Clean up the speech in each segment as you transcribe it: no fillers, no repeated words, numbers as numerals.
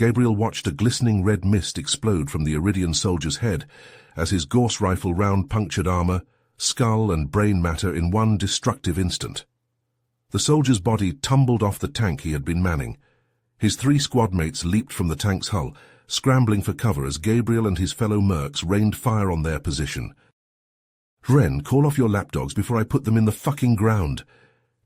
Gabriel watched a glistening red mist explode from the Iridian soldier's head as his Gauss rifle round punctured armor, skull and brain matter in one destructive instant. The soldier's body tumbled off the tank he had been manning. His 3 squad mates leaped from the tank's hull, scrambling for cover as Gabriel and his fellow mercs rained fire on their position. "Ren, call off your lapdogs before I put them in the fucking ground."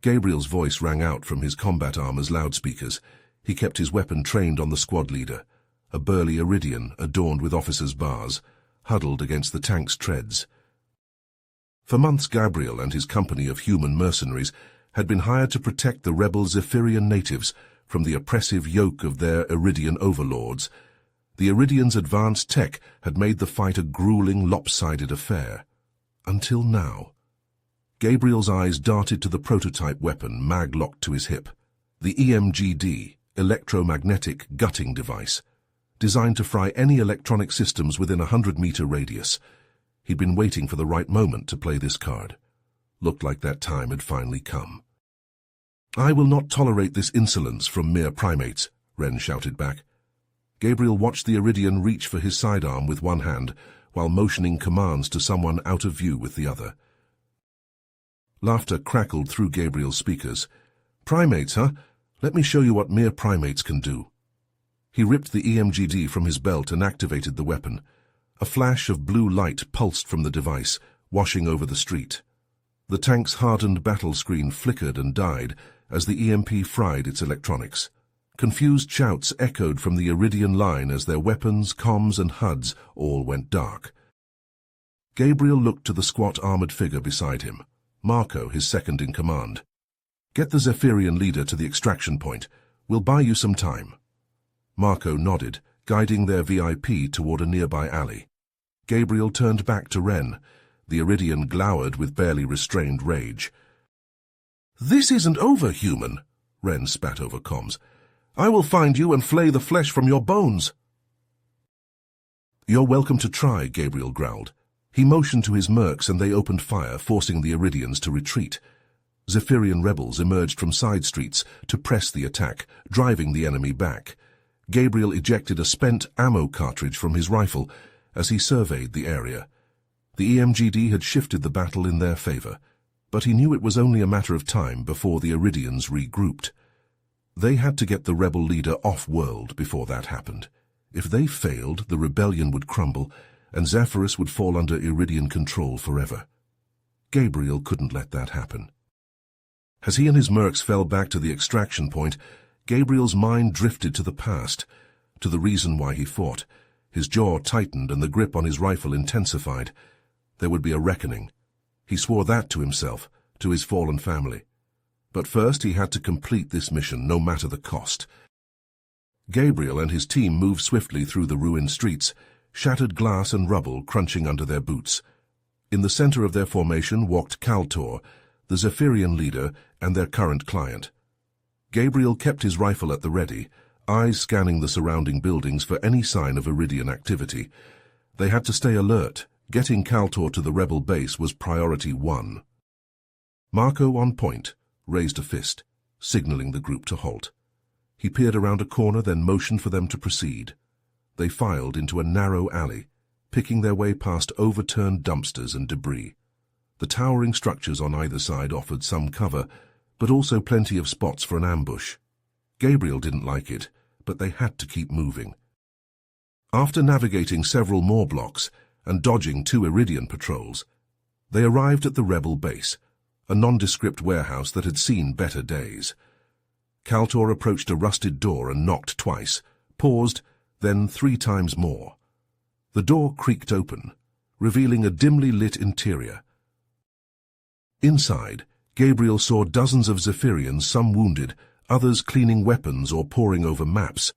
Gabriel's voice rang out from his combat armor's loudspeakers. He kept his weapon trained on the squad leader, a burly Iridian adorned with officers' bars, huddled against the tank's treads. For months Gabriel and his company of human mercenaries had been hired to protect the rebel Zephyrian natives from the oppressive yoke of their Iridian overlords. The Iridians' advanced tech had made the fight a grueling, lopsided affair. Until now. Gabriel's eyes darted to the prototype weapon mag-locked to his hip, the EMGD, electromagnetic gutting device, designed to fry any electronic systems within a 100-meter radius. He'd been waiting for the right moment to play this card. Looked like that time had finally come. "I will not tolerate this insolence from mere primates," Ren shouted back. Gabriel watched the Iridian reach for his sidearm with one hand, while motioning commands to someone out of view with the other. Laughter crackled through Gabriel's speakers. "Primates, huh? Let me show you what mere primates can do." He ripped the EMGD from his belt and activated the weapon. A flash of blue light pulsed from the device, washing over the street. The tank's hardened battle screen flickered and died as the EMP fried its electronics. Confused shouts echoed from the Iridian line as their weapons, comms, and HUDs all went dark. Gabriel looked to the squat armored figure beside him, Marco, his second in command. "Get the Zephyrian leader to the extraction point. We'll buy you some time." Marco nodded, guiding their VIP toward a nearby alley. Gabriel turned back to Ren. The Iridian glowered with barely restrained rage. "This isn't over, human," Ren spat over comms. "I will find you and flay the flesh from your bones." "You're welcome to try," Gabriel growled. He motioned to his mercs and they opened fire, forcing the Iridians to retreat. Zephyrian rebels emerged from side streets to press the attack, driving the enemy back. Gabriel ejected a spent ammo cartridge from his rifle as he surveyed the area. The EMGD had shifted the battle in their favor, but he knew it was only a matter of time before the Iridians regrouped. They had to get the rebel leader off-world before that happened. If they failed, the rebellion would crumble, and Zephyrus would fall under Iridian control forever. Gabriel couldn't let that happen. As he and his mercs fell back to the extraction point, Gabriel's mind drifted to the past, to the reason why he fought. His jaw tightened and the grip on his rifle intensified. There would be a reckoning. He swore that to himself, to his fallen family. But first he had to complete this mission, no matter the cost. Gabriel and his team moved swiftly through the ruined streets, shattered glass and rubble crunching under their boots. In the center of their formation walked Kaltor, the Zephyrian leader and their current client. Gabriel kept his rifle at the ready, eyes scanning the surrounding buildings for any sign of Iridian activity. They had to stay alert. Getting Kaltor to the rebel base was priority 1. Marco, on point, raised a fist, signaling the group to halt. He peered around a corner, then motioned for them to proceed. They filed into a narrow alley, picking their way past overturned dumpsters and debris. The towering structures on either side offered some cover, but also plenty of spots for an ambush. Gabriel didn't like it, but they had to keep moving. After navigating several more blocks and dodging 2 Iridian patrols, they arrived at the rebel base, a nondescript warehouse that had seen better days. Kaltor approached a rusted door and knocked twice, paused, then 3 times more. The door creaked open, revealing a dimly lit interior. Inside, Gabriel saw dozens of Zephyrians, some wounded, others cleaning weapons or poring over maps.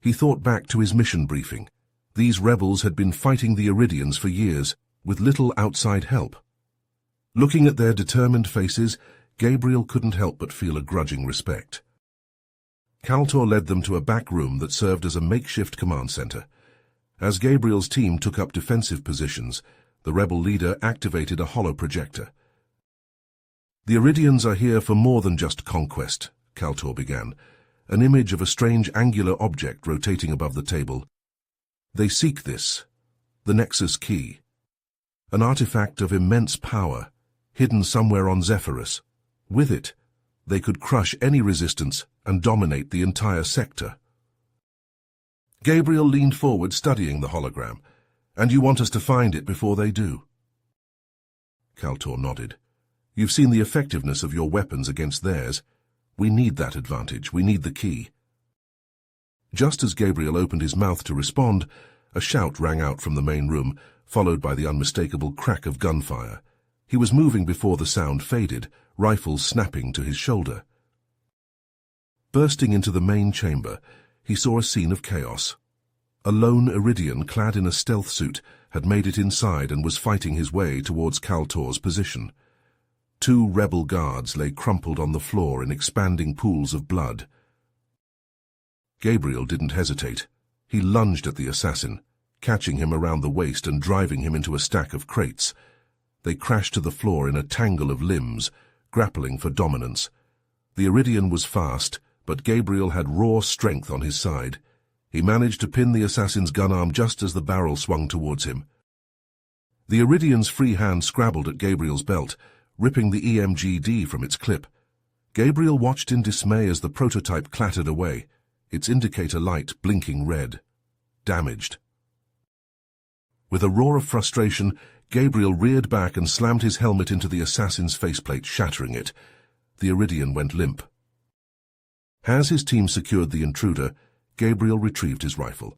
He thought back to his mission briefing. These rebels had been fighting the Iridians for years, with little outside help. Looking at their determined faces, Gabriel couldn't help but feel a grudging respect. Kaltor led them to a back room that served as a makeshift command center. As Gabriel's team took up defensive positions, the rebel leader activated a holo projector. "The Iridians are here for more than just conquest," Kaltor began, an image of a strange angular object rotating above the table. They seek this, the Nexus Key, an artifact of immense power, hidden somewhere on Zephyrus. With it, they could crush any resistance and dominate the entire sector. Gabriel leaned forward, studying the hologram. And you want us to find it before they do? Kaltor nodded. You've seen the effectiveness of your weapons against theirs. We need that advantage. We need the key. Just as Gabriel opened his mouth to respond, a shout rang out from the main room, followed by the unmistakable crack of gunfire. He was moving before the sound faded, rifles snapping to his shoulder. Bursting into the main chamber, he saw a scene of chaos. A lone Iridian clad in a stealth suit had made it inside and was fighting his way towards Kaltor's position. 2 rebel guards lay crumpled on the floor in expanding pools of blood. Gabriel didn't hesitate. He lunged at the assassin, catching him around the waist and driving him into a stack of crates. They crashed to the floor in a tangle of limbs, grappling for dominance. The Iridian was fast, but Gabriel had raw strength on his side. He managed to pin the assassin's gun arm just as the barrel swung towards him. The Iridian's free hand scrabbled at Gabriel's belt, ripping the EMGD from its clip. Gabriel watched in dismay as the prototype clattered away, its indicator light blinking red. Damaged. With a roar of frustration, Gabriel reared back and slammed his helmet into the assassin's faceplate, shattering it. The Iridian went limp. As his team secured the intruder, Gabriel retrieved his rifle.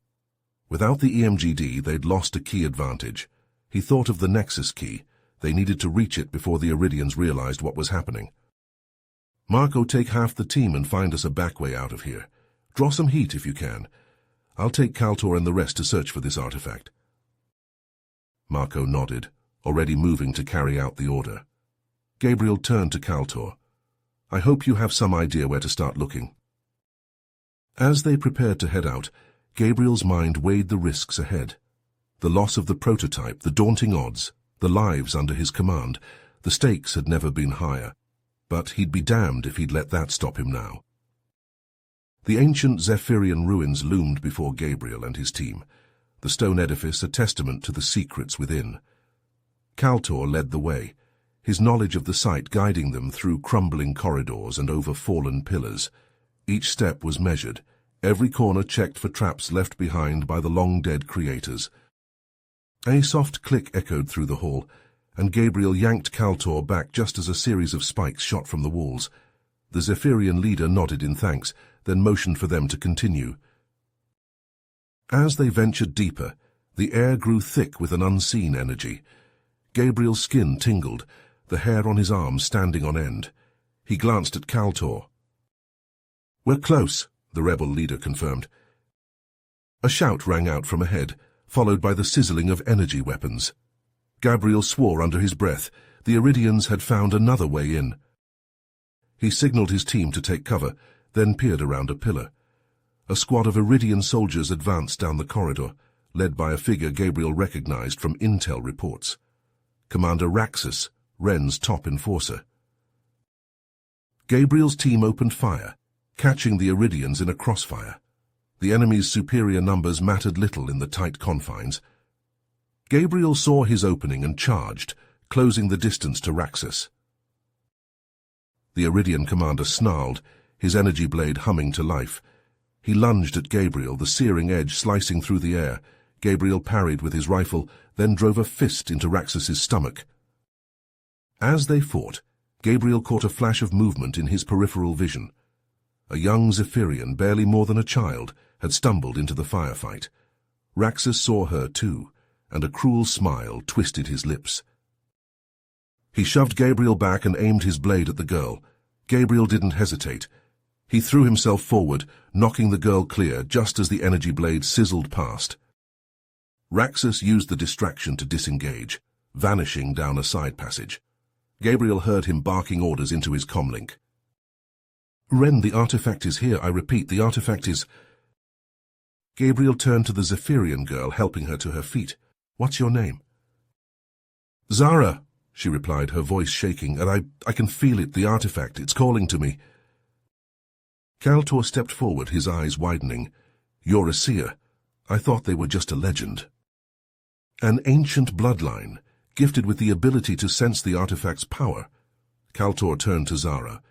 Without the EMGD, they'd lost a key advantage. He thought of the Nexus Key. They needed to reach it before the Iridians realized what was happening. Marco, take half the team and find us a back way out of here. Draw some heat if you can. I'll take Kaltor and the rest to search for this artifact. Marco nodded, already moving to carry out the order. Gabriel turned to Kaltor. I hope you have some idea where to start looking. As they prepared to head out, Gabriel's mind weighed the risks ahead. The loss of the prototype, the daunting odds, the lives under his command. The stakes had never been higher. But he'd be damned if he'd let that stop him now. The ancient Zephyrian ruins loomed before Gabriel and his team, the stone edifice a testament to the secrets within. Kaltor led the way, his knowledge of the site guiding them through crumbling corridors and over fallen pillars. Each step was measured, every corner checked for traps left behind by the long-dead creators. A soft click echoed through the hall, and Gabriel yanked Kaltor back just as a series of spikes shot from the walls. The Zephyrian leader nodded in thanks, then motioned for them to continue. As they ventured deeper, the air grew thick with an unseen energy. Gabriel's skin tingled, the hair on his arms standing on end. He glanced at Kaltor. We're close, the rebel leader confirmed. A shout rang out from ahead, followed by the sizzling of energy weapons. Gabriel swore under his breath. The Iridians had found another way in. He signaled his team to take cover, then peered around a pillar. A squad of Iridian soldiers advanced down the corridor, led by a figure Gabriel recognized from intel reports. Commander Raxus, Ren's top enforcer. Gabriel's team opened fire, catching the Iridians in a crossfire. The enemy's superior numbers mattered little in the tight confines. Gabriel saw his opening and charged, closing the distance to Raxus. The Iridian commander snarled, his energy blade humming to life. He lunged at Gabriel, the searing edge slicing through the air. Gabriel parried with his rifle, then drove a fist into Raxus's stomach. As they fought, Gabriel caught a flash of movement in his peripheral vision. A young Zephyrian, barely more than a child, had stumbled into the firefight. Raxus saw her too, and a cruel smile twisted his lips. He shoved Gabriel back and aimed his blade at the girl. Gabriel didn't hesitate. He threw himself forward, knocking the girl clear just as the energy blade sizzled past. Raxus used the distraction to disengage, vanishing down a side passage. Gabriel heard him barking orders into his comlink. Ren, the artifact is here. I repeat, the artifact is... Gabriel turned to the Zephyrian girl, helping her to her feet. What's your name? Zara, she replied, her voice shaking, and I can feel it, the artifact. It's calling to me. Kaltor stepped forward, his eyes widening. "You're a seer. I thought they were just a legend." "An ancient bloodline, gifted with the ability to sense the artifact's power." Kaltor turned to Zara.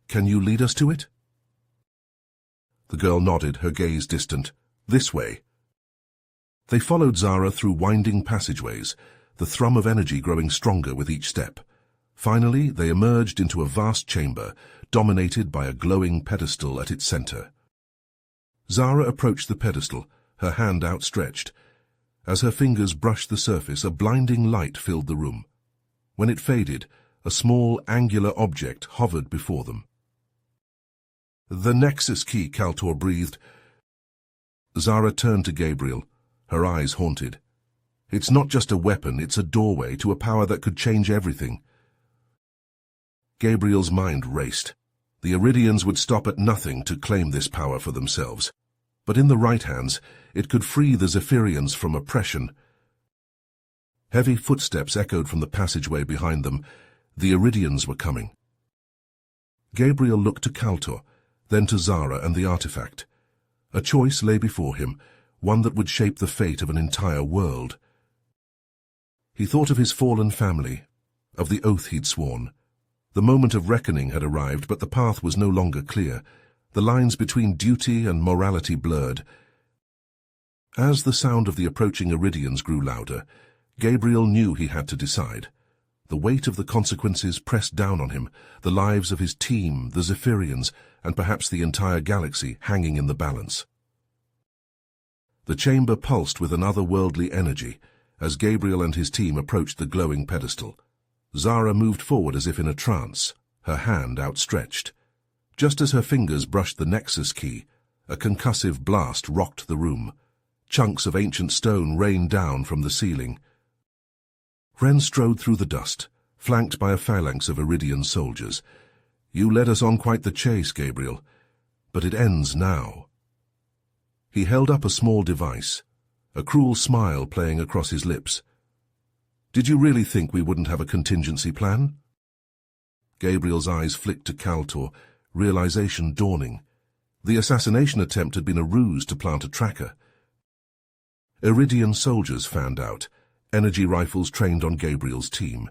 "Can you lead us to it?" The girl nodded, her gaze distant. "This way." They followed Zara through winding passageways, the thrum of energy growing stronger with each step. Finally, they emerged into a vast chamber, dominated by a glowing pedestal at its center. Zara approached the pedestal, her hand outstretched. As her fingers brushed the surface, a blinding light filled the room. When it faded, a small, angular object hovered before them. "The Nexus Key," Kaltor breathed. Zara turned to Gabriel, her eyes haunted. "It's not just a weapon, it's a doorway to a power that could change everything." Gabriel's mind raced. The Iridians would stop at nothing to claim this power for themselves. But in the right hands, it could free the Zephyrians from oppression. Heavy footsteps echoed from the passageway behind them. The Iridians were coming. Gabriel looked to Kaltor, then to Zara and the artifact. A choice lay before him, one that would shape the fate of an entire world. He thought of his fallen family, of the oath he'd sworn. The moment of reckoning had arrived, but the path was no longer clear. The lines between duty and morality blurred. As the sound of the approaching Iridians grew louder, Gabriel knew he had to decide. The weight of the consequences pressed down on him, the lives of his team, the Zephyrians, and perhaps the entire galaxy hanging in the balance. The chamber pulsed with an otherworldly energy as Gabriel and his team approached the glowing pedestal. Zara moved forward as if in a trance, her hand outstretched. Just as her fingers brushed the Nexus Key, a concussive blast rocked the room. Chunks of ancient stone rained down from the ceiling. Ren strode through the dust, flanked by a phalanx of Iridian soldiers. "You led us on quite the chase, Gabriel, but it ends now." He held up a small device, a cruel smile playing across his lips. "Did you really think we wouldn't have a contingency plan?" Gabriel's eyes flicked to Kaltor, realization dawning. The assassination attempt had been a ruse to plant a tracker. Iridian soldiers fanned out, energy rifles trained on Gabriel's team.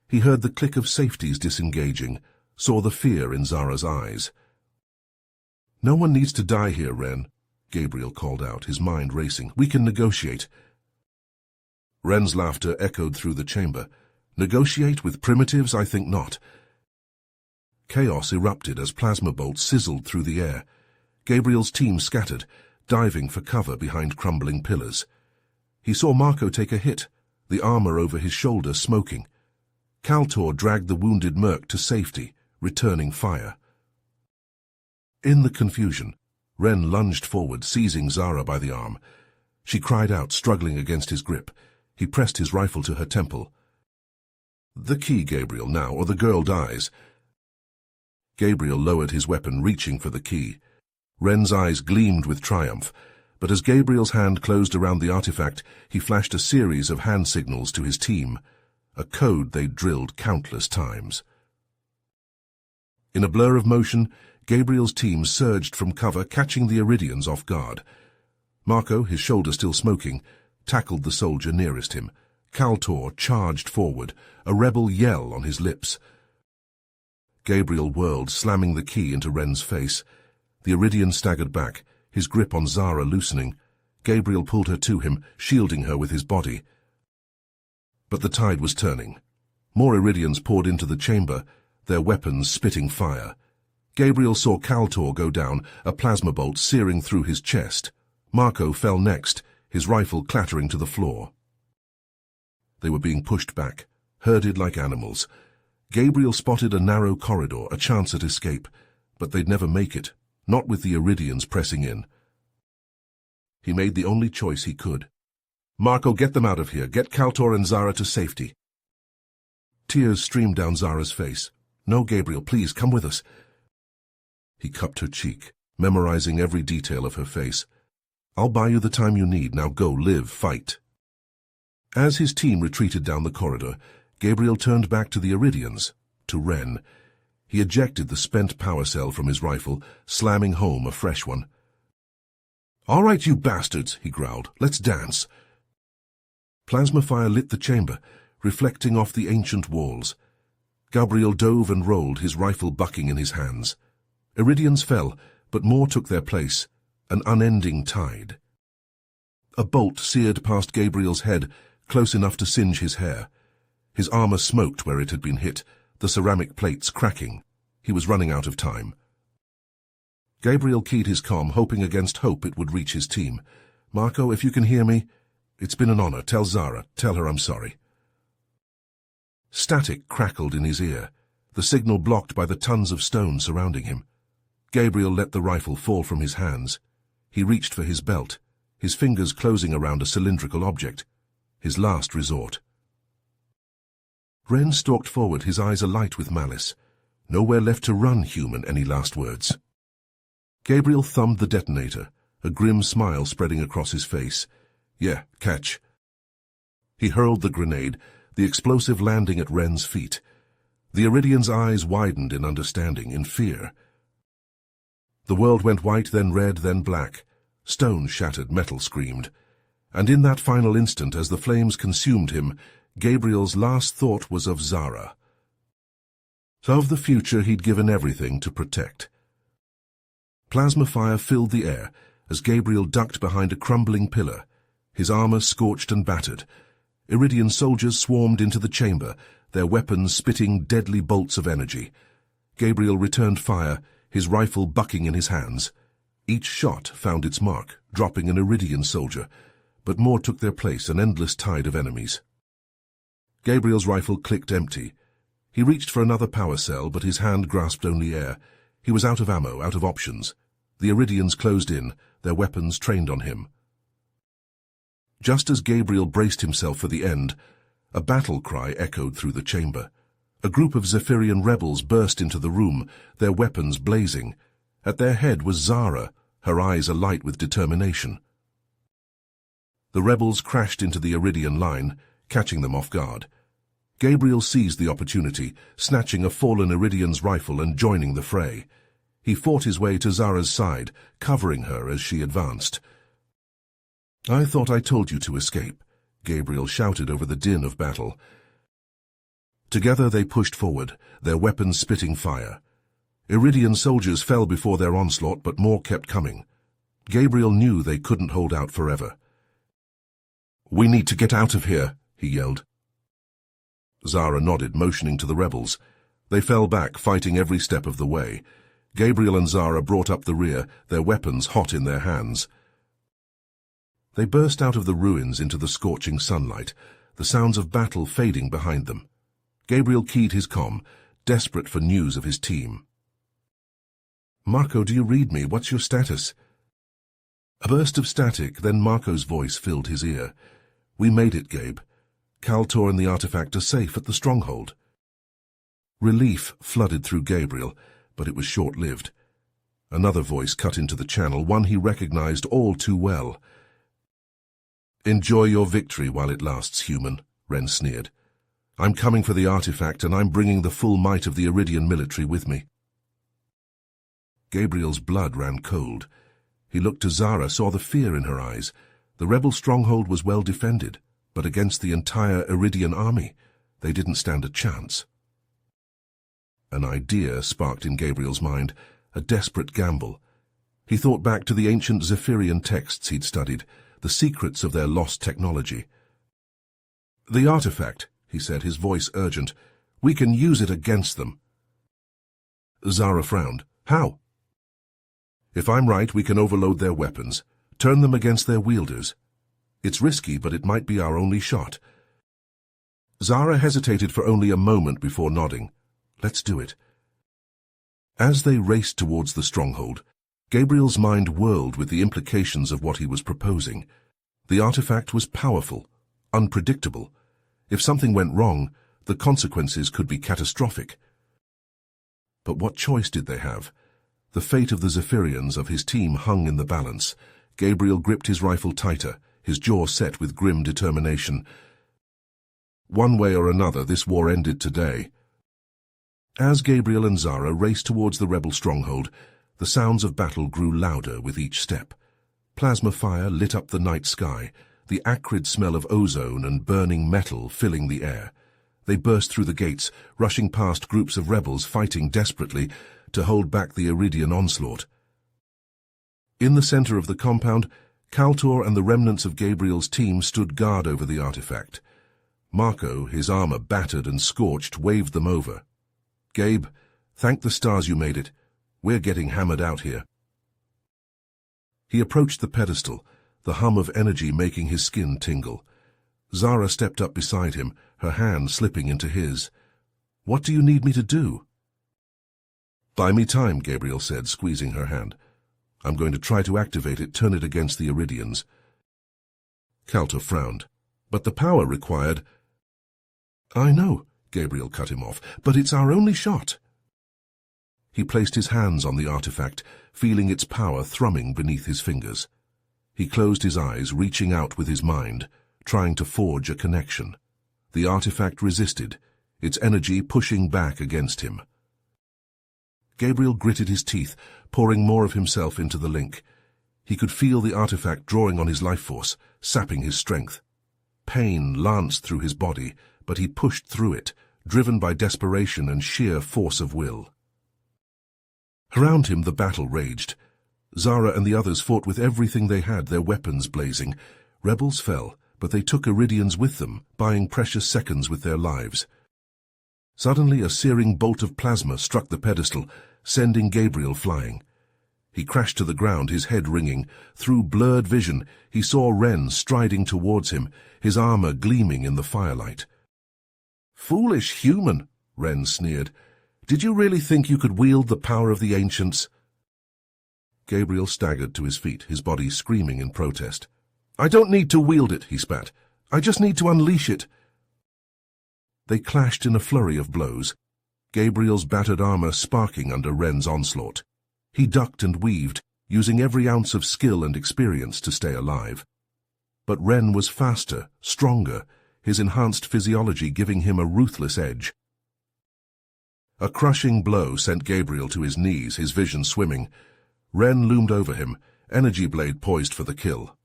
He heard the click of safeties disengaging, saw the fear in Zara's eyes. "No one needs to die here, Ren," Gabriel called out, his mind racing. "We can negotiate." Ren's laughter echoed through the chamber. "Negotiate with primitives? I think not." Chaos erupted as plasma bolts sizzled through the air. Gabriel's team scattered, diving for cover behind crumbling pillars. He saw Marco take a hit, the armor over his shoulder smoking. Kaltor dragged the wounded merc to safety, returning fire. In the confusion, Ren lunged forward, seizing Zara by the arm. She cried out, struggling against his grip. He pressed his rifle to her temple. "The key, Gabriel, now, or the girl dies." Gabriel lowered his weapon, reaching for the key. Ren's eyes gleamed with triumph, but as Gabriel's hand closed around the artifact, he flashed a series of hand signals to his team, a code they'd drilled countless times. In a blur of motion, Gabriel's team surged from cover, catching the Iridians off guard. Marco, his shoulder still smoking, tackled the soldier nearest him. Kaltor charged forward, a rebel yell on his lips. Gabriel whirled, slamming the key into Ren's face. The Iridian staggered back, his grip on Zara loosening. Gabriel pulled her to him, shielding her with his body. But the tide was turning. More Iridians poured into the chamber, their weapons spitting fire. Gabriel saw Kaltor go down, a plasma bolt searing through his chest. Marco fell next, his rifle clattering to the floor. They were being pushed back, herded like animals. Gabriel spotted a narrow corridor, a chance at escape, but they'd never make it, not with the Iridians pressing in. He made the only choice he could. "Marco, get them out of here. Get Kaltor and Zara to safety." Tears streamed down Zara's face. "No, Gabriel, please, come with us." He cupped her cheek, memorizing every detail of her face. "I'll buy you the time you need. Now go, live, fight." As his team retreated down the corridor, Gabriel turned back to the Iridians, to Ren. He ejected the spent power cell from his rifle, slamming home a fresh one. "All right, you bastards," he growled. "Let's dance." Plasma fire lit the chamber, reflecting off the ancient walls. Gabriel dove and rolled, his rifle bucking in his hands. Iridians fell, but more took their place, an unending tide. A bolt seared past Gabriel's head, close enough to singe his hair. His armor smoked where it had been hit, the ceramic plates cracking. He was running out of time. Gabriel keyed his comm, hoping against hope it would reach his team. "Marco, if you can hear me, it's been an honor. Tell Zara. Tell her I'm sorry." Static crackled in his ear, the signal blocked by the tons of stone surrounding him. Gabriel let the rifle fall from his hands. He reached for his belt, his fingers closing around a cylindrical object, his last resort. Ren stalked forward, his eyes alight with malice. "Nowhere left to run, human. Any last words?" Gabriel thumbed the detonator, a grim smile spreading across his face. "Yeah, catch." He hurled the grenade, the explosive landing at Ren's feet. The Iridian's eyes widened in understanding, in fear. The world went white, then red, then black. Stone shattered, metal screamed. And in that final instant, as the flames consumed him, Gabriel's last thought was of Zara. Of the future he'd given everything to protect. Plasma fire filled the air as Gabriel ducked behind a crumbling pillar, his armor scorched and battered. Iridian soldiers swarmed into the chamber, their weapons spitting deadly bolts of energy. Gabriel returned fire, his rifle bucking in his hands. Each shot found its mark, dropping an Iridian soldier, but more took their place, an endless tide of enemies. Gabriel's rifle clicked empty. He reached for another power cell, but his hand grasped only air. He was out of ammo, out of options. The Iridians closed in, their weapons trained on him. Just as Gabriel braced himself for the end, a battle cry echoed through the chamber. A group of Zephyrian rebels burst into the room, their weapons blazing. At their head was Zara, her eyes alight with determination. The rebels crashed into the Iridian line, catching them off guard. Gabriel seized the opportunity, snatching a fallen Iridian's rifle and joining the fray. He fought his way to Zara's side, covering her as she advanced. "I thought I told you to escape," Gabriel shouted over the din of battle. Together they pushed forward, their weapons spitting fire. Iridian soldiers fell before their onslaught, but more kept coming. Gabriel knew they couldn't hold out forever. "We need to get out of here," he yelled. Zara nodded, motioning to the rebels. They fell back, fighting every step of the way. Gabriel and Zara brought up the rear, their weapons hot in their hands. They burst out of the ruins into the scorching sunlight, the sounds of battle fading behind them. Gabriel keyed his comm, desperate for news of his team. "Marco, do you read me? What's your status?" A burst of static, then Marco's voice filled his ear. "We made it, Gabe. Kaltor and the artifact are safe at the stronghold." Relief flooded through Gabriel, but it was short-lived. Another voice cut into the channel, one he recognized all too well. "Enjoy your victory while it lasts, human," Ren sneered. "I'm coming for the artifact, and I'm bringing the full might of the Iridian military with me." Gabriel's blood ran cold. He looked to Zara, saw the fear in her eyes. The rebel stronghold was well defended, but against the entire Iridian army, they didn't stand a chance. An idea sparked in Gabriel's mind, a desperate gamble. He thought back to the ancient Zephyrian texts he'd studied, the secrets of their lost technology. "The artifact," he said, his voice urgent. "We can use it against them." Zara frowned. "How?" "If I'm right, we can overload their weapons, turn them against their wielders. It's risky, but it might be our only shot." Zara hesitated for only a moment before nodding. "Let's do it." As they raced towards the stronghold, Gabriel's mind whirled with the implications of what he was proposing. The artifact was powerful, unpredictable. If something went wrong, the consequences could be catastrophic. But what choice did they have? The fate of the Zephyrians, of his team, hung in the balance. Gabriel gripped his rifle tighter, his jaw set with grim determination. One way or another, this war ended today. As Gabriel and Zara raced towards the rebel stronghold, the sounds of battle grew louder with each step. Plasma fire lit up the night sky, the acrid smell of ozone and burning metal filling the air. They burst through the gates, rushing past groups of rebels fighting desperately to hold back the Iridian onslaught. In the center of the compound, Kaltor and the remnants of Gabriel's team stood guard over the artifact. Marco, his armor battered and scorched, waved them over. "Gabe, thank the stars you made it. We're getting hammered out here." He approached the pedestal, the hum of energy making his skin tingle. Zara stepped up beside him, her hand slipping into his. "What do you need me to do?" "Buy me time," Gabriel said, squeezing her hand. "I'm going to try to activate it, turn it against the Iridians." Kaltor frowned. "But the power required—" "I know," Gabriel cut him off, "but it's our only shot." He placed his hands on the artifact, feeling its power thrumming beneath his fingers. He closed his eyes, reaching out with his mind, trying to forge a connection. The artifact resisted, its energy pushing back against him. Gabriel gritted his teeth, pouring more of himself into the link. He could feel the artifact drawing on his life force, sapping his strength. Pain lanced through his body, but he pushed through it, driven by desperation and sheer force of will. Around him the battle raged. Zara and the others fought with everything they had, their weapons blazing. Rebels fell, but they took Iridians with them, buying precious seconds with their lives. Suddenly a searing bolt of plasma struck the pedestal, sending Gabriel flying. He crashed to the ground, his head ringing. Through blurred vision, he saw Ren striding towards him, his armor gleaming in the firelight. "Foolish human," Ren sneered. "Did you really think you could wield the power of the ancients?" Gabriel staggered to his feet, his body screaming in protest. "I don't need to wield it," he spat. "I just need to unleash it." They clashed in a flurry of blows, Gabriel's battered armor sparking under Ren's onslaught. He ducked and weaved, using every ounce of skill and experience to stay alive. But Ren was faster, stronger, his enhanced physiology giving him a ruthless edge. A crushing blow sent Gabriel to his knees, his vision swimming. Ren loomed over him, energy blade poised for the kill.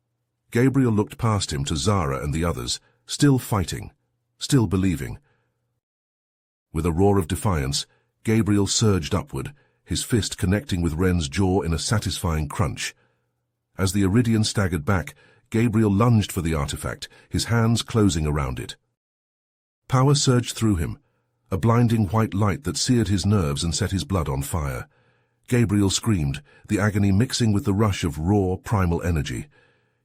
Gabriel looked past him to Zara and the others, still fighting, still believing. With a roar of defiance, Gabriel surged upward, his fist connecting with Ren's jaw in a satisfying crunch. As the Iridian staggered back, Gabriel lunged for the artifact, his hands closing around it. Power surged through him, a blinding white light that seared his nerves and set his blood on fire. Gabriel screamed, the agony mixing with the rush of raw, primal energy.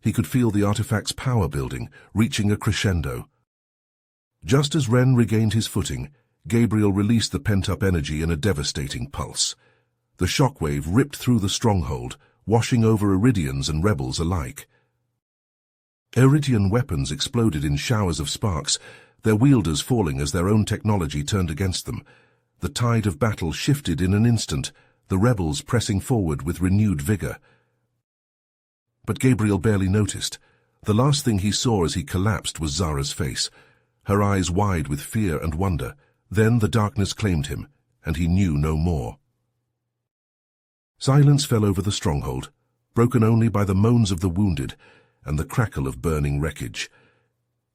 He could feel the artifact's power building, reaching a crescendo. Just as Ren regained his footing, Gabriel released the pent-up energy in a devastating pulse. The shockwave ripped through the stronghold, washing over Iridians and rebels alike. Iridian weapons exploded in showers of sparks, their wielders falling as their own technology turned against them. The tide of battle shifted in an instant, the rebels pressing forward with renewed vigor. But Gabriel barely noticed. The last thing he saw as he collapsed was Zara's face, her eyes wide with fear and wonder. Then the darkness claimed him, and he knew no more. Silence fell over the stronghold, broken only by the moans of the wounded and the crackle of burning wreckage.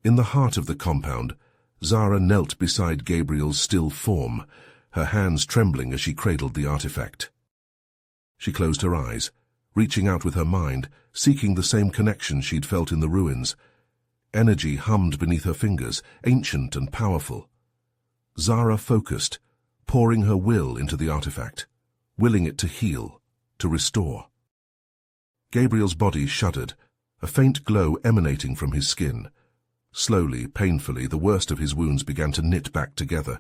In the heart of the compound, Zara knelt beside Gabriel's still form, her hands trembling as she cradled the artifact. She closed her eyes, reaching out with her mind, seeking the same connection she'd felt in the ruins. Energy hummed beneath her fingers, ancient and powerful. Zara focused, pouring her will into the artifact, willing it to heal, to restore. Gabriel's body shuddered, a faint glow emanating from his skin. Slowly, painfully, the worst of his wounds began to knit back together,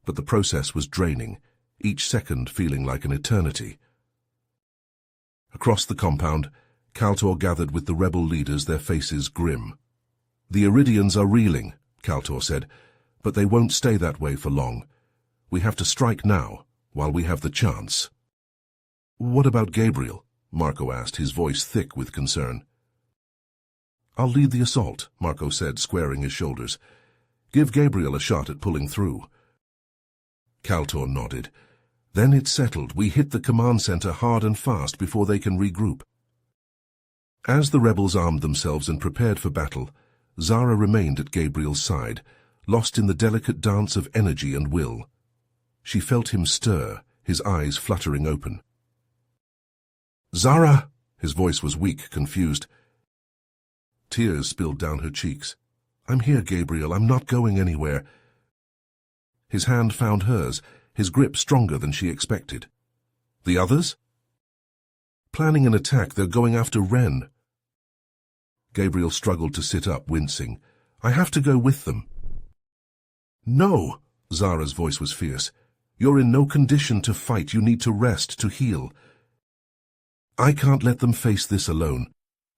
but the process was draining, each second feeling like an eternity. Across the compound, Kaltor gathered with the rebel leaders, their faces grim. "The Iridians are reeling," Kaltor said, "but they won't stay that way for long. We have to strike now, while we have the chance." "What about Gabriel?" Marco asked, his voice thick with concern. "I'll lead the assault," Marco said, squaring his shoulders. "Give Gabriel a shot at pulling through." Kaltor nodded. Then it settled. We hit the command center hard and fast before they can regroup. As the rebels armed themselves and prepared for battle, Zara remained at Gabriel's side, lost in the delicate dance of energy and will. She felt him stir, his eyes fluttering open. "Zara!" His voice was weak, confused. Tears spilled down her cheeks. "I'm here, Gabriel. I'm not going anywhere." His hand found hers, his grip stronger than she expected. "The others?" "Planning an attack. They're going after Ren." Gabriel struggled to sit up, wincing. "I have to go with them." "No!" Zara's voice was fierce. "You're in no condition to fight. You need to rest, to heal." "I can't let them face this alone."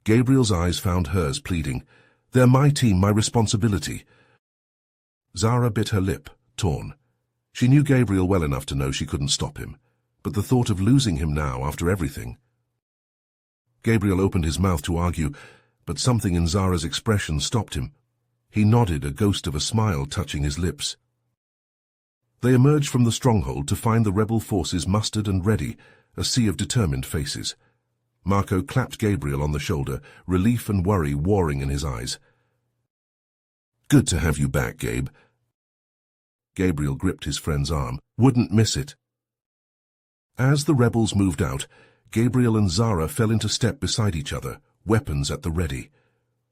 Gabriel's eyes found hers, pleading. "They're my team, my responsibility." Zara bit her lip, torn. She knew Gabriel well enough to know she couldn't stop him, but the thought of losing him now, after everything... Gabriel opened his mouth to argue, but something in Zara's expression stopped him. He nodded, a ghost of a smile touching his lips. They emerged from the stronghold to find the rebel forces mustered and ready, a sea of determined faces. Marco clapped Gabriel on the shoulder, relief and worry warring in his eyes. "Good to have you back, Gabe." Gabriel gripped his friend's arm. "Wouldn't miss it." As the rebels moved out, Gabriel and Zara fell into step beside each other, weapons at the ready.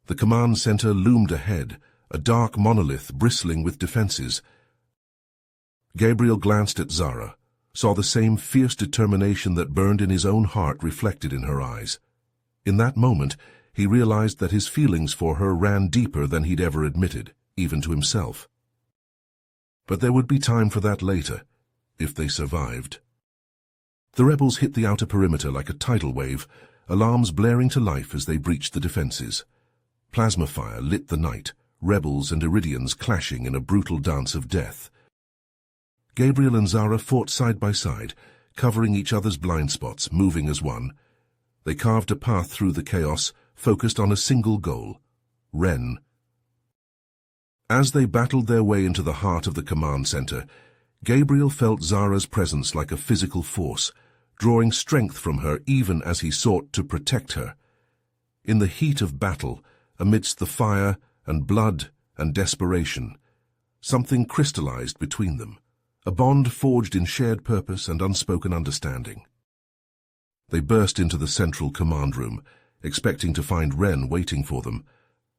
The command center loomed ahead, a dark monolith bristling with defenses. Gabriel glanced at Zara, saw the same fierce determination that burned in his own heart reflected in her eyes. In that moment, he realized that his feelings for her ran deeper than he'd ever admitted, even to himself. But there would be time for that later, if they survived. The rebels hit the outer perimeter like a tidal wave, alarms blaring to life as they breached the defenses. Plasma fire lit the night, rebels and Iridians clashing in a brutal dance of death. Gabriel and Zara fought side by side, covering each other's blind spots, moving as one. They carved a path through the chaos, focused on a single goal: Ren. As they battled their way into the heart of the command center, Gabriel felt Zara's presence like a physical force, drawing strength from her even as he sought to protect her. In the heat of battle, amidst the fire and blood and desperation, something crystallized between them, a bond forged in shared purpose and unspoken understanding. They burst into the central command room, expecting to find Ren waiting for them,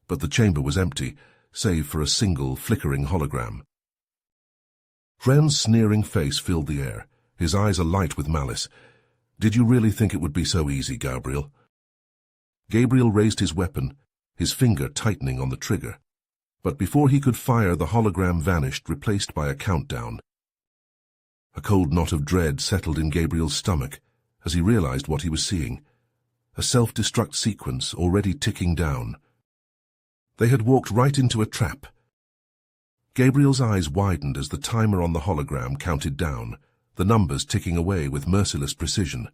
but the chamber was empty, save for a single flickering hologram. Ren's sneering face filled the air, his eyes alight with malice. "Did you really think it would be so easy, Gabriel?" Gabriel raised his weapon, his finger tightening on the trigger. But before he could fire, the hologram vanished, replaced by a countdown. A cold knot of dread settled in Gabriel's stomach as he realized what he was seeing. A self-destruct sequence already ticking down. They had walked right into a trap. Gabriel's eyes widened as the timer on the hologram counted down, the numbers ticking away with merciless precision.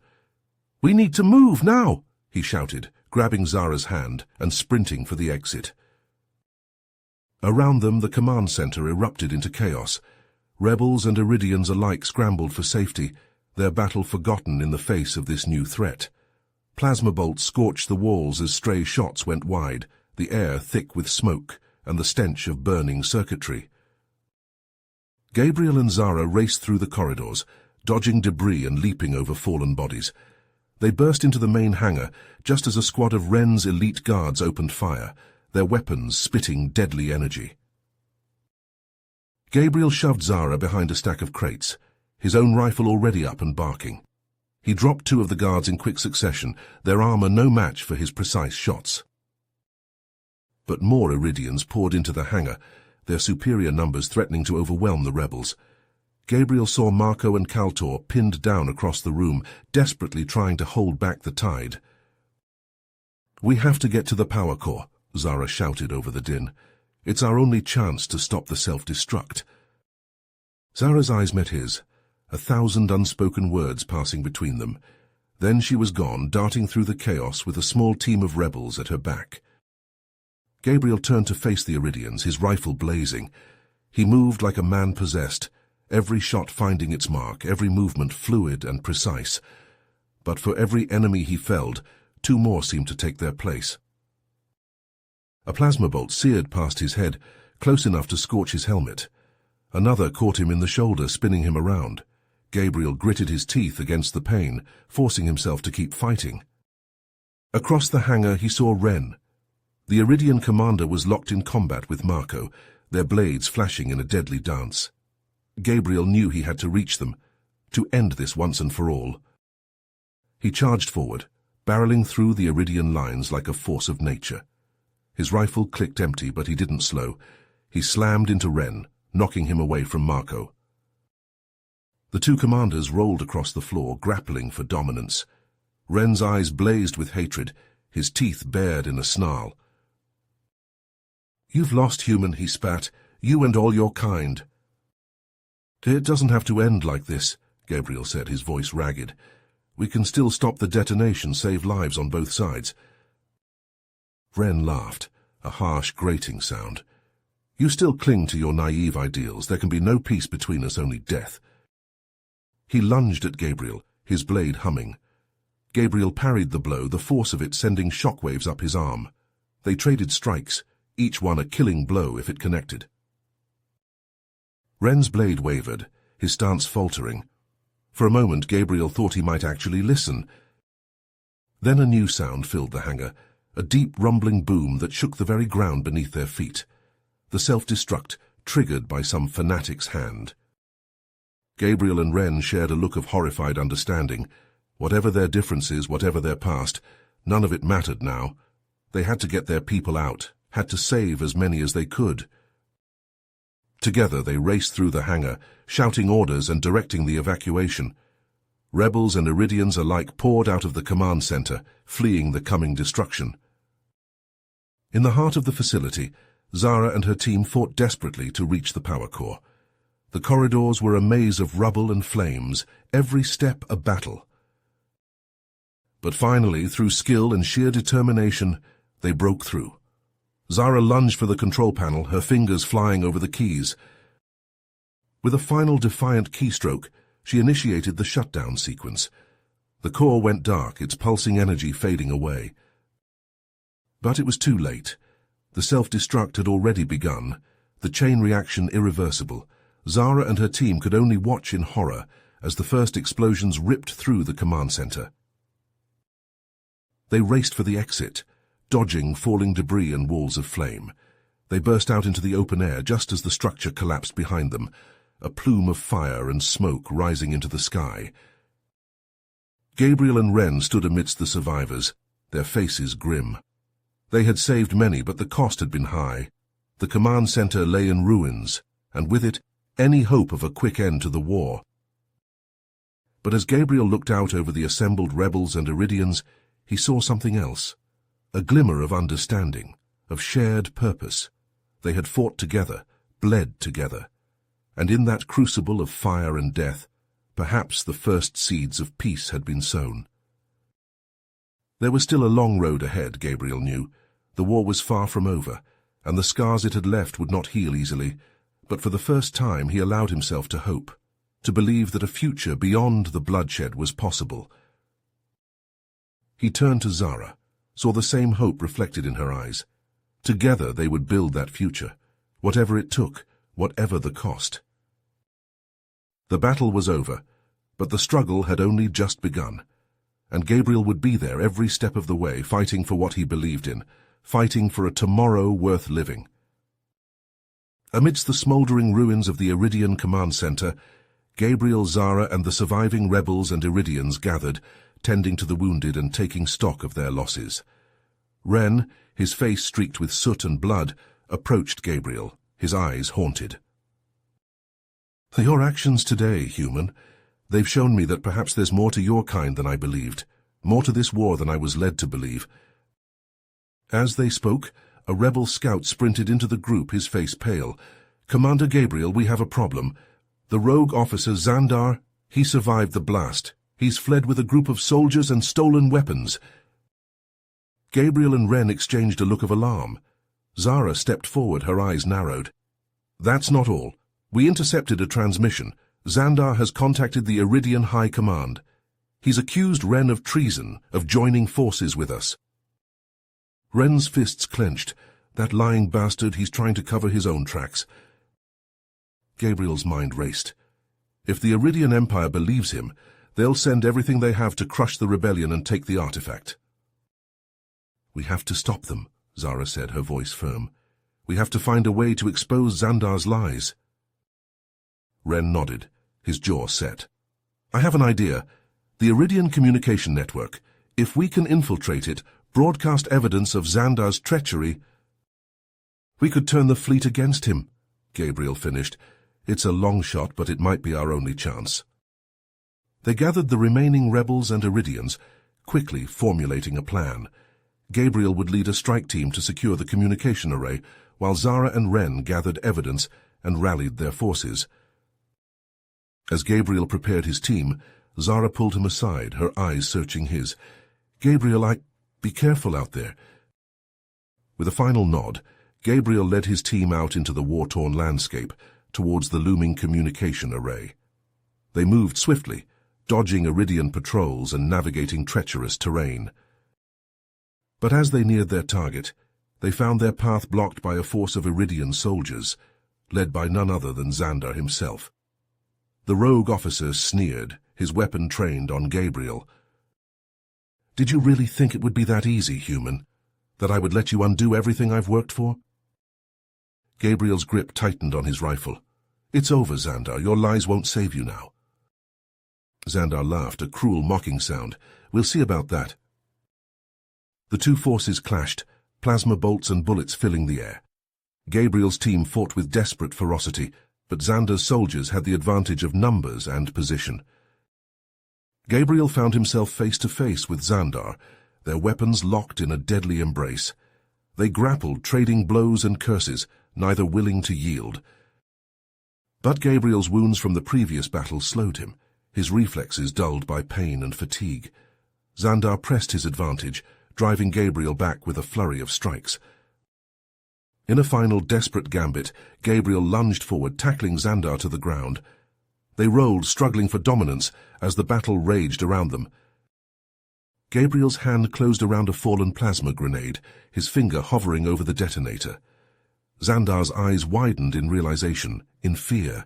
"We need to move now!" he shouted, grabbing Zara's hand and sprinting for the exit. Around them, the command center erupted into chaos. Rebels and Iridians alike scrambled for safety, their battle forgotten in the face of this new threat. Plasma bolts scorched the walls as stray shots went wide, the air thick with smoke and the stench of burning circuitry. Gabriel and Zara raced through the corridors, dodging debris and leaping over fallen bodies. They burst into the main hangar just as a squad of Ren's elite guards opened fire, their weapons spitting deadly energy. Gabriel shoved Zara behind a stack of crates, his own rifle already up and barking. He dropped two of the guards in quick succession, their armor no match for his precise shots. But more Iridians poured into the hangar, their superior numbers threatening to overwhelm the rebels. Gabriel saw Marco and Kaltor pinned down across the room, desperately trying to hold back the tide. "We have to get to the power core," Zara shouted over the din. "It's our only chance to stop the self-destruct." Zara's eyes met his, 1,000 unspoken words passing between them. Then she was gone, darting through the chaos with a small team of rebels at her back. Gabriel turned to face the Iridians, his rifle blazing. He moved like a man possessed, every shot finding its mark, every movement fluid and precise. But for every enemy he felled, two more seemed to take their place. A plasma bolt seared past his head, close enough to scorch his helmet. Another caught him in the shoulder, spinning him around. Gabriel gritted his teeth against the pain, forcing himself to keep fighting. Across the hangar he saw Ren. The Iridian commander was locked in combat with Marco, their blades flashing in a deadly dance. Gabriel knew he had to reach them, to end this once and for all. He charged forward, barreling through the Iridian lines like a force of nature. His rifle clicked empty, but he didn't slow. He slammed into Ren, knocking him away from Marco. The two commanders rolled across the floor, grappling for dominance. Ren's eyes blazed with hatred, his teeth bared in a snarl. "You've lost, human," he spat. "You and all your kind." "It doesn't have to end like this," Gabriel said, his voice ragged. "We can still stop the detonation, save lives on both sides." Ren laughed, a harsh, grating sound. "You still cling to your naive ideals. There can be no peace between us, only death." He lunged at Gabriel, his blade humming. Gabriel parried the blow, the force of it sending shockwaves up his arm. They traded strikes, each one a killing blow if it connected. Ren's blade wavered, his stance faltering. For a moment Gabriel thought he might actually listen. Then a new sound filled the hangar, a deep rumbling boom that shook the very ground beneath their feet. The self-destruct, triggered by some fanatic's hand. Gabriel and Ren shared a look of horrified understanding. Whatever their differences, whatever their past, none of it mattered now. They had to get their people out, had to save as many as they could. Together they raced through the hangar, shouting orders and directing the evacuation. Rebels and Iridians alike poured out of the command center, fleeing the coming destruction. In the heart of the facility, Zara and her team fought desperately to reach the power core. The corridors were a maze of rubble and flames, every step a battle. But finally, through skill and sheer determination, they broke through. Zara lunged for the control panel, her fingers flying over the keys. With a final defiant keystroke, she initiated the shutdown sequence. The core went dark, its pulsing energy fading away. But it was too late. The self-destruct had already begun, the chain reaction irreversible. Zara and her team could only watch in horror as the first explosions ripped through the command center. They raced for the exit, dodging falling debris and walls of flame. They burst out into the open air just as the structure collapsed behind them, a plume of fire and smoke rising into the sky. Gabriel and Ren stood amidst the survivors, their faces grim. They had saved many, but the cost had been high. The command center lay in ruins, and with it, any hope of a quick end to the war. But as Gabriel looked out over the assembled rebels and Iridians, he saw something else. A glimmer of understanding, of shared purpose. They had fought together, bled together. And in that crucible of fire and death, perhaps the first seeds of peace had been sown. There was still a long road ahead, Gabriel knew. The war was far from over, and the scars it had left would not heal easily. But for the first time he allowed himself to hope, to believe that a future beyond the bloodshed was possible. He turned to Zara, saw the same hope reflected in her eyes. Together they would build that future, whatever it took, whatever the cost. The battle was over, but the struggle had only just begun, and Gabriel would be there every step of the way, fighting for what he believed in, fighting for a tomorrow worth living. Amidst the smouldering ruins of the Iridian command center, Gabriel, Zara, and the surviving rebels and Iridians gathered, tending to the wounded and taking stock of their losses. Ren, his face streaked with soot and blood, approached Gabriel, his eyes haunted. "Your actions today, human, they've shown me that perhaps there's more to your kind than I believed, more to this war than I was led to believe." As they spoke, a rebel scout sprinted into the group, his face pale. "Commander Gabriel, we have a problem. The rogue officer Xandar, he survived the blast. He's fled with a group of soldiers and stolen weapons." Gabriel and Ren exchanged a look of alarm. Zara stepped forward, her eyes narrowed. "That's not all. We intercepted a transmission. Xandar has contacted the Iridian High Command. He's accused Ren of treason, of joining forces with us. Ren's fists clenched. That lying bastard, he's trying to cover his own tracks. Gabriel's mind raced. If the Iridian Empire believes him, they'll send everything they have to crush the rebellion and take the artifact. We have to stop them, Zara said, her voice firm. We have to find a way to expose Xandar's lies. Ren nodded, his jaw set. I have an idea. The Iridian communication network. If we can infiltrate it, broadcast evidence of Xandar's treachery, we could turn the fleet against him, Gabriel finished. It's a long shot, but it might be our only chance. They gathered the remaining rebels and Iridians, quickly formulating a plan. Gabriel would lead a strike team to secure the communication array, while Zara and Ren gathered evidence and rallied their forces. As Gabriel prepared his team, Zara pulled him aside, her eyes searching his. Gabriel, be careful out there. With a final nod, Gabriel led his team out into the war-torn landscape, towards the looming communication array. They moved swiftly, dodging Iridian patrols and navigating treacherous terrain. But as they neared their target, they found their path blocked by a force of Iridian soldiers, led by none other than Xandar himself. The rogue officer sneered, his weapon trained on Gabriel. Did you really think it would be that easy, human? That I would let you undo everything I've worked for? Gabriel's grip tightened on his rifle. It's over, Xandar. Your lies won't save you now. Xandar laughed, a cruel, mocking sound. We'll see about that. The two forces clashed, plasma bolts and bullets filling the air. Gabriel's team fought with desperate ferocity, but Xandar's soldiers had the advantage of numbers and position. Gabriel found himself face to face with Xandar, their weapons locked in a deadly embrace. They grappled, trading blows and curses, neither willing to yield. But Gabriel's wounds from the previous battle slowed him, his reflexes dulled by pain and fatigue. Xandar pressed his advantage, driving Gabriel back with a flurry of strikes. In a final desperate gambit, Gabriel lunged forward, tackling Xandar to the ground. They rolled, struggling for dominance, as the battle raged around them. Gabriel's hand closed around a fallen plasma grenade, his finger hovering over the detonator. Xandar's eyes widened in realization, in fear.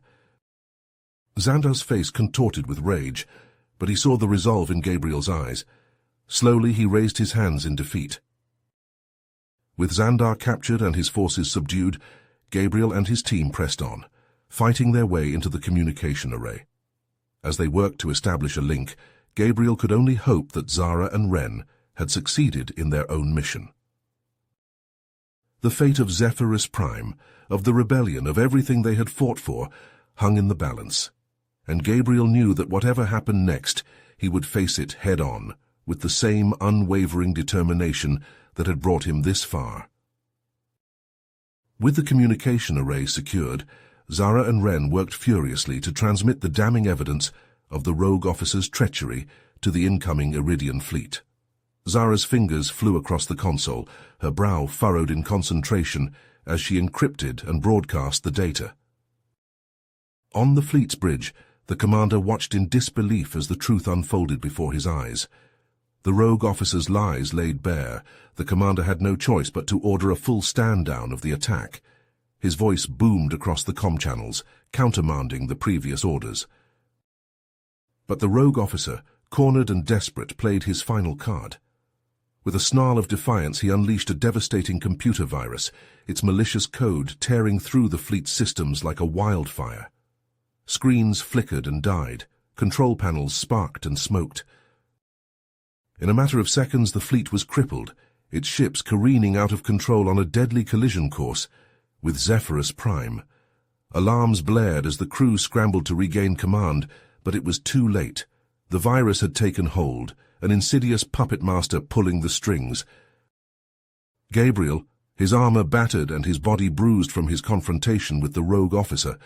Xandar's face contorted with rage, but he saw the resolve in Gabriel's eyes. Slowly he raised his hands in defeat. With Xandar captured and his forces subdued, Gabriel and his team pressed on, fighting their way into the communication array. As they worked to establish a link, Gabriel could only hope that Zara and Ren had succeeded in their own mission. The fate of Zephyrus Prime, of the rebellion, of everything they had fought for, hung in the balance, and Gabriel knew that whatever happened next, he would face it head-on, with the same unwavering determination that had brought him this far. With the communication array secured, Zara and Ren worked furiously to transmit the damning evidence of the rogue officer's treachery to the incoming Iridian fleet. Zara's fingers flew across the console, her brow furrowed in concentration as she encrypted and broadcast the data. On the fleet's bridge, the commander watched in disbelief as the truth unfolded before his eyes. The rogue officer's lies laid bare. The commander had no choice but to order a full stand-down of the attack. His voice boomed across the comm channels, countermanding the previous orders. But the rogue officer, cornered and desperate, played his final card. With a snarl of defiance, he unleashed a devastating computer virus, its malicious code tearing through the fleet's systems like a wildfire. Screens flickered and died, control panels sparked and smoked. In a matter of seconds, the fleet was crippled, its ships careening out of control on a deadly collision course with Zephyrus Prime. Alarms blared as the crew scrambled to regain command, but it was too late. The virus had taken hold, an insidious puppet master pulling the strings. Gabriel, his armor battered and his body bruised from his confrontation with the rogue officer,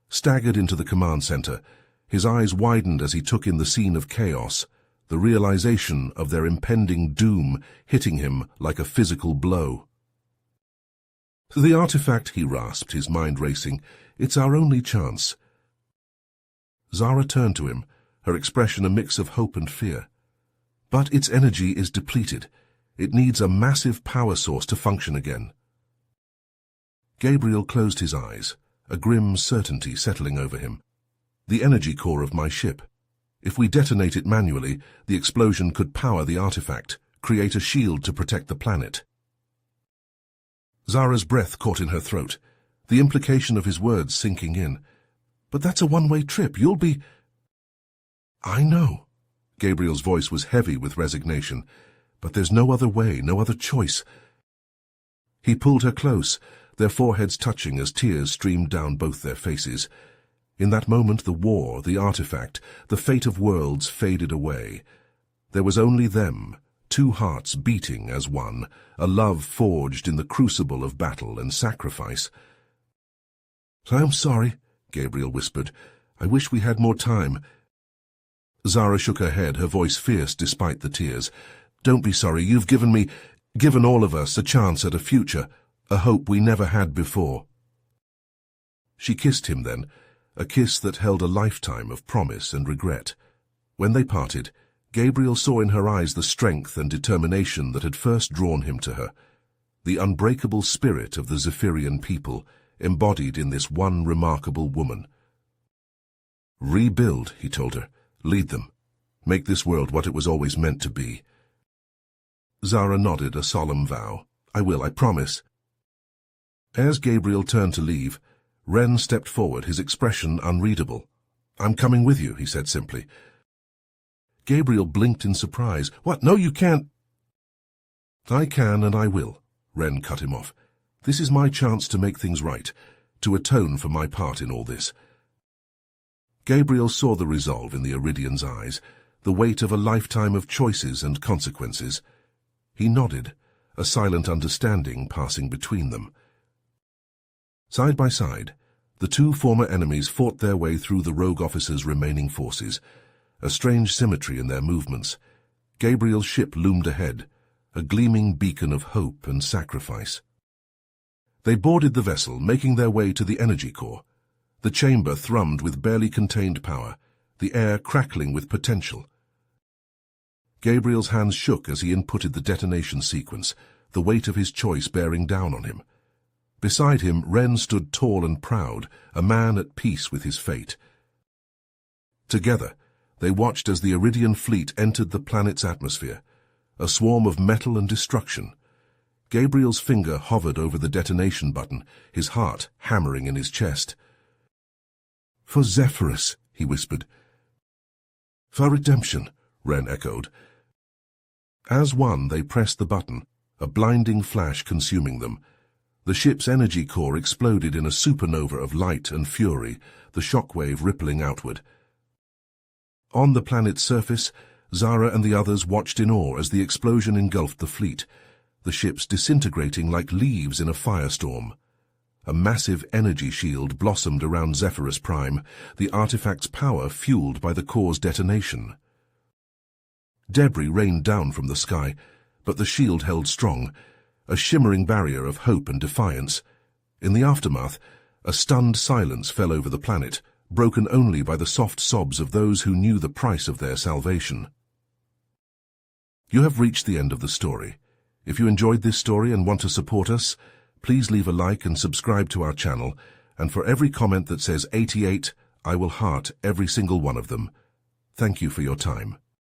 staggered into the command center. His eyes widened as he took in the scene of chaos, the realization of their impending doom hitting him like a physical blow. The artifact, he rasped, his mind racing. It's our only chance. Zara turned to him, her expression a mix of hope and fear. But its energy is depleted. It needs a massive power source to function again. Gabriel closed his eyes, a grim certainty settling over him. The energy core of my ship. If we detonate it manually, the explosion could power the artifact, create a shield to protect the planet. Zara's breath caught in her throat, the implication of his words sinking in. But that's a one-way trip. You'll be... I know. Gabriel's voice was heavy with resignation. But there's no other way, no other choice. He pulled her close, their foreheads touching as tears streamed down both their faces. In that moment, the war, the artifact, the fate of worlds faded away. There was only them, two hearts beating as one, a love forged in the crucible of battle and sacrifice. "I'm sorry," Gabriel whispered. "I wish we had more time." Zara shook her head, her voice fierce despite the tears. "Don't be sorry. You've given all of us a chance at a future, a hope we never had before." She kissed him then, a kiss that held a lifetime of promise and regret. When they parted, Gabriel saw in her eyes the strength and determination that had first drawn him to her, the unbreakable spirit of the Zephyrian people, embodied in this one remarkable woman. "Rebuild," he told her. "Lead them. Make this world what it was always meant to be." Zara nodded a solemn vow. "I will, I promise." As Gabriel turned to leave, Ren stepped forward, his expression unreadable. "I'm coming with you," he said simply. Gabriel blinked in surprise. "What? No, you can't." "I can and I will," Ren cut him off. "This is my chance to make things right, to atone for my part in all this." Gabriel saw the resolve in the Iridian's eyes, the weight of a lifetime of choices and consequences. He nodded, a silent understanding passing between them. Side by side, the two former enemies fought their way through the rogue officer's remaining forces, a strange symmetry in their movements. Gabriel's ship loomed ahead, a gleaming beacon of hope and sacrifice. They boarded the vessel, making their way to the energy core. The chamber thrummed with barely contained power, the air crackling with potential. Gabriel's hands shook as he inputted the detonation sequence, the weight of his choice bearing down on him. Beside him, Ren stood tall and proud, a man at peace with his fate. Together, they watched as the Iridian fleet entered the planet's atmosphere, a swarm of metal and destruction. Gabriel's finger hovered over the detonation button, his heart hammering in his chest. "For Zephyrus," he whispered. "For redemption," Ren echoed. As one, they pressed the button, a blinding flash consuming them. The ship's energy core exploded in a supernova of light and fury, the shockwave rippling outward. On the planet's surface, Zara and the others watched in awe as the explosion engulfed the fleet, the ships disintegrating like leaves in a firestorm. A massive energy shield blossomed around Zephyrus Prime, the artifact's power fueled by the core's detonation. Debris rained down from the sky, but the shield held strong, a shimmering barrier of hope and defiance. In the aftermath, a stunned silence fell over the planet, broken only by the soft sobs of those who knew the price of their salvation. You have reached the end of the story. If you enjoyed this story and want to support us, please leave a like and subscribe to our channel, and for every comment that says 88, I will heart every single one of them. Thank you for your time.